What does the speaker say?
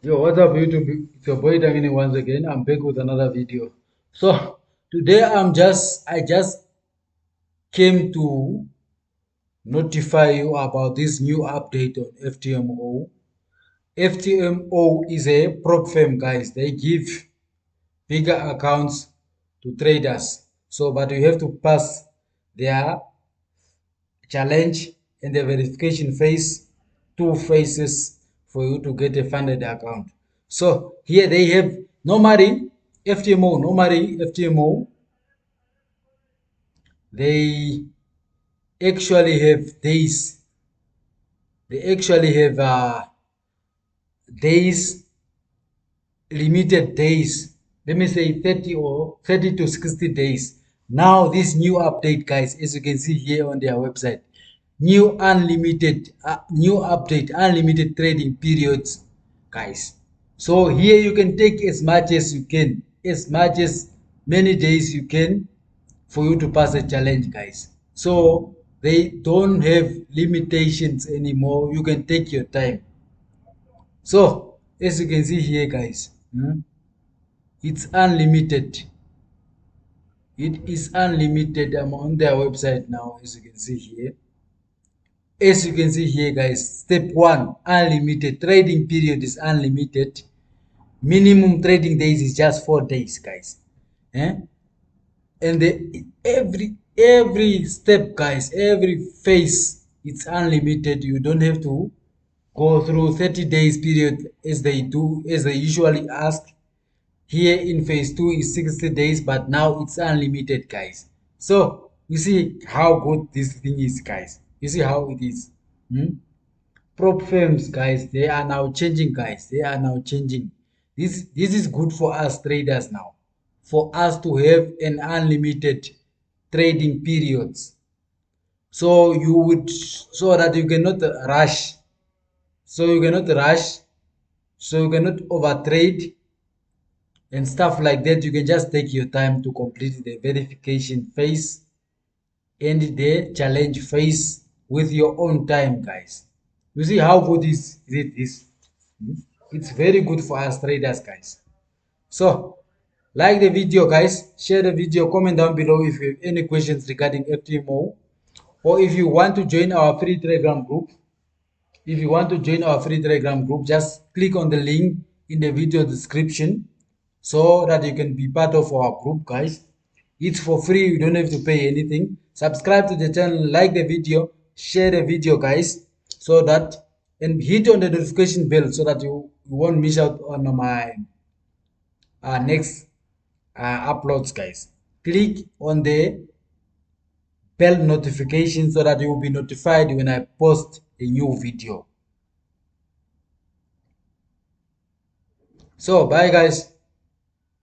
Yo, what's up YouTube? It's your boy Dangini once again. I'm back with another video. So today I just came to notify you about this new update on FTMO. FTMO is a prop firm, guys. They give bigger accounts to traders. So but you have to pass their challenge and the verification phase, two phases for you to get a funded account. So here they have normally FTMO, they actually have days. They actually have days, limited days. Let me say 30 or 30 to 60 days. Now this new update, guys, as you can see here on their website, new update, unlimited trading periods, guys. So here you can take as much as you can, as much as many days you can for you to pass a challenge, guys. So they don't have limitations anymore. You can take your time. So as you can see here, guys, it's unlimited. It is unlimited. I'm on their website now, as you can see here. As you can see here, guys, step one, unlimited. Trading period is unlimited. Minimum trading days is just 4 days, guys. And every step, guys, every phase, it's unlimited. You don't have to go through 30 days period as they usually ask. Here in phase 2 is 60 days, but now it's unlimited, guys. So you see how good this thing is, guys. You see how it is. Prop firms, guys, they are now changing, guys. They are now changing. This is good for us traders now, for us to have an unlimited trading periods. So so that you cannot rush. So you cannot rush. So you cannot overtrade and stuff like that. You can just take your time to complete the verification phase and the challenge phase with your own time, guys. You see how good it is. It's very good for us traders, guys. So like the video, guys, share the video, comment down below if you have any questions regarding FTMO, or if you want to join our free telegram group. If you want to join our free telegram group, just click on the link in the video description so that you can be part of our group, guys. It's for free. You don't have to pay anything. Subscribe to the channel, like the video, share the video, guys, so that, and hit on the notification bell so that you won't miss out on my next uploads, guys. Click on the bell notification so that you will be notified when I post a new video. So bye, guys.